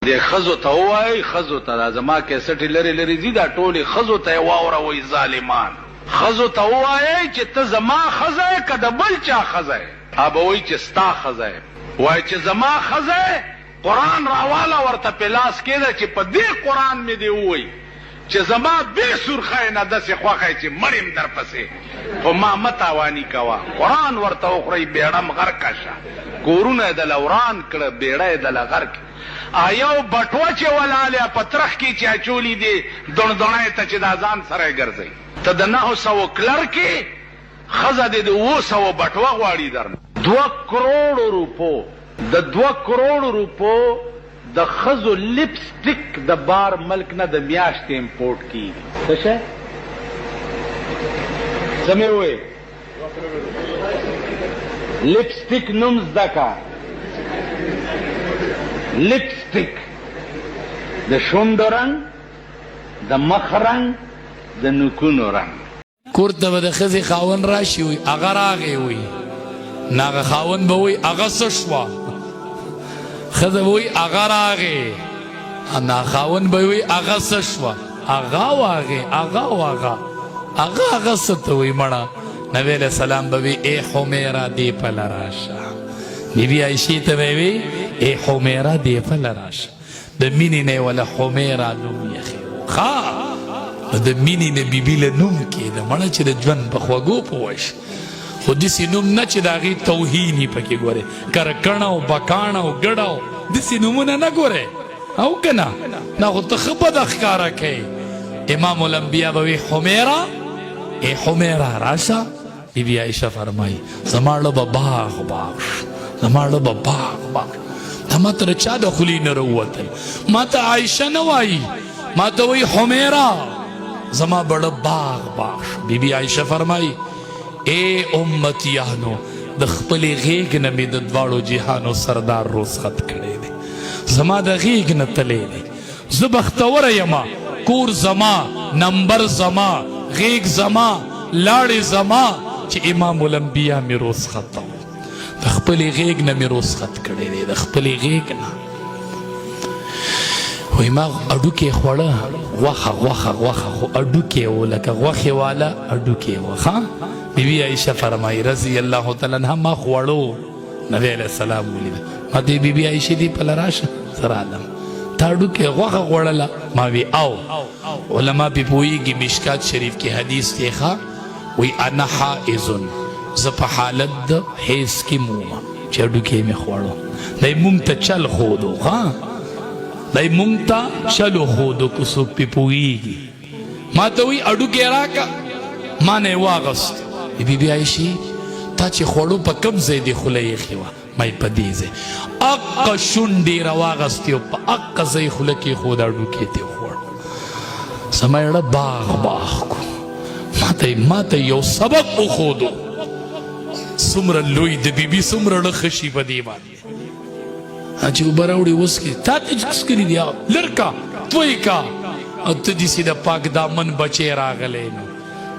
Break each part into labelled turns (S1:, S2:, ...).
S1: د خزو ته وای خزو ته زما کیسټ لري لري دي دا ټولي خزو ته واوروي ظالمان خزو ته وای چې ته زما خزه کده بل چا خزه ابوي چې ستا خزه وای چې زما خزه قران راواله ورته پلاس کېده چې په دې قران می دی وای چې زما به سرخه نه د څه خوخه چې مریم در پسې خو ما متاوانی کوا قران ورته خوري بیړم غرکشه کورونه د لوران کړه بیړه د لغرک آیو بټوا چې ولاله پترخ کې چې چولی دی دڼدڼای ته چې د اذان سره ګرځي ته د 900 کلر کې خزه د 200 بټوا غواړي درنه 2 کروڑ روپو د 2 کروڑ روپو د خزو لپسټیک د بار ملک نه د میاشتې امپورټ کیږي څه شه سمې وې لپسټیک نوم زدکا لپسټیک د شونډو رنګ د مخ رنګ د نوکونو رنګ
S2: کورته به د ښځې خاوند راشي وي هغه راغی وي ناغه خاوند به وي هغه څه شوه ښځه به وي هغه راغی نا خاوند به وي هغه څه شوه هغه واغې هغه واغه هغه څه ته وي مړه نبی علیه السلام به وي ای حمیره دې پله راشه بیبي عایشې ته به وي ای حمیره دې پله راشه د مینې نه یې وله حمیره نوم یخې ښه د مینې نه بیبي له نوم کېده مړه چې د ژوند په خوږو پوه شي خو داسې نوم نه چې د هغې توهین یې پکې ګورې کرکڼه او بکاڼه او ګډه او داسې نومونه نه ګورې او که نه نه خو ته ښه بده ښکاره کوې امام الانبیا به وي حمیره ای حمیره راشه بیبي عایشه فرمایي زما له به باغ باغ شو زما له به باغ باغ دا ما ته د چا د خولې نه راووتل ما ته عایشه نه وایي ما ته وایي حمیره زما بڑا باغ باغ شو بی بی عائشہ فرمائی اے امتیانو د خپلې غیږ نه مې د دواړو جهانو سردار رخصت کړی دی زما د غیږ نه تللی دی زه بختوره یما کور زما نمبر زما غیږ زما لاړې زما چې امام الانبیا مې رخصت د خپلې غیږ نه مې رخصت کړی دی د خپلې غیږ نه وی ما اډوکې خوړه غوښه خو اډوکې و لکه غوښې والا اډوکې و ښه بیبي عایشه فرمایي رضی الله تعالی عنها ما خوړو نبی علیه السلام ولیده ما دې بیبي عایشې دې پله راشه زه رالم تا اډوکې غوښه خوړله ما وی او علما پې پوهېږي مشکات شریف کې حدیث دی ښه وی انا حائزن زه په حالت د حیض کې مومه چې اډوکې مې خوړو دی مونږ ته چل ښودو ښه دای مونږ ته چلو خودو که څوک پې پوهېږي ما ته وایي اډوکې راکه ما نه یې واغست بیبي عایشې تا چې خوړو په کوم ځای دې خوله ایښې وه ما یې په دې ځای اقه شونډې راواغستې او په اقه ځای خوله کېښود اډوکې ته یې خوړ زما یړه باغ کو ما ته یو سبق وښودو څومره لوی د بیبي څومره ړه ښه شي په دې باندې چې اوبه راوړي وڅښې تا ته څښکري دي لرکه توی کا او ته داسې د پاک دامن بچی راغلی نو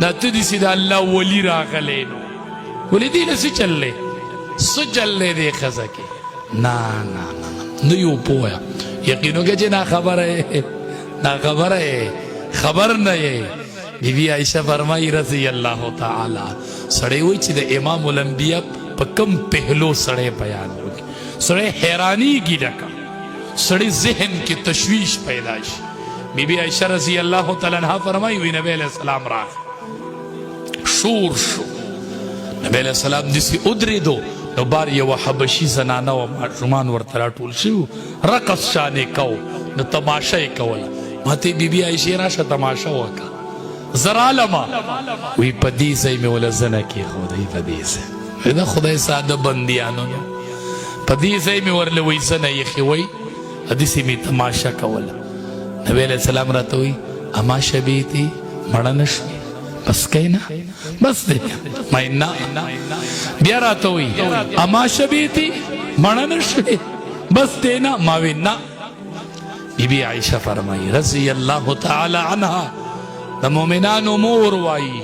S2: دا ته داسې د الله ولی راغلی نو ولې دې نه څه چللی څه چللی دی ښځه کې نه نه یو پوهه یقین وکړه چې ناخبره یې ناخبره یې خبر نه یې بیبي عایشه فرمایي رضی الله تعالی سړی وایي چې د امام الانبیا په کم پهلو سړی بیان وکړي سړی حیرانیږي لکه سړی ذهن کې تشویش پیدا شي بیبي عایشه رضی الله تعالی عنها فرمایي وی نبی علیه السلام راغی شور شو نبی علیه السلام داسې ودرېدو نو بار یوه حبشي زنانه وه ماشومان ورته راټول شوي رقص شانې کو نو تماشه یې کوله ما ته بیبي عایشې راشه تماشه وکړه زه رالمه وی په دې ځای مې وله زنه کېښودی په دې ځای د خدای ساده بندیانو نو په دې ځای مې ورله وی زنه ایښې وی داسې مې تماشه کوله نبی علیه السلام راته وی اما شبیتې مړه نه شوې بس کوې نه بس دی ما نه بیا راته وی اما شبیتې مړه نه شوې بس دی نه ما وی نه بیبي عایشه فرمایي رضی الله تعالی عنها د مؤمنانو مور وایي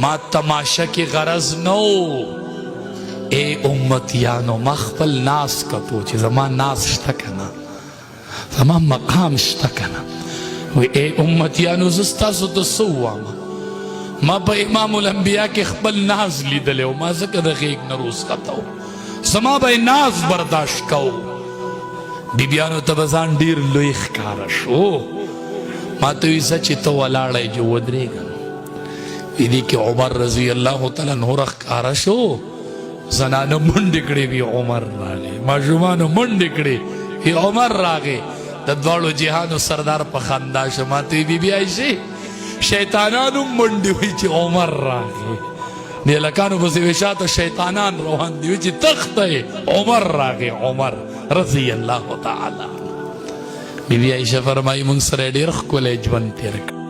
S2: ما تماشه کې غرض نو اے امتیانو ما خپل ناس کتو چې زما ناس شته که نه زما مقام شته کنه وی اے امتیانو زستاسو ته څه ووایم ما په امام الانبیا کې خپل ناز لیدلی و ما ځکه د غیږ نه رخصته و زما به یې ناز برداشت کو بیبیانو ته به ځان ډېر لوی ښکاره شو ما ته وی ځه چې ته ولاړی جو ودرېږه وی دې کې عمر رضی الله تعالی عنه راښکاره شو زنانو منډې کړې وی عمر راغی ماشومانو منډې کړې وی عمر راغی د دواړو جهانو سردار په خندا شو ما ته وی بیبي عایشې شیطانانو منډې وی چې عمر راغی نیلکانو پسې وی شاته شیطانان روان دي وی چې تخته عمر راغی عمر رضی الله تعالی بیبي عایشه فرمایي موږ سره ډېر ښکلی ژوند تېر کړ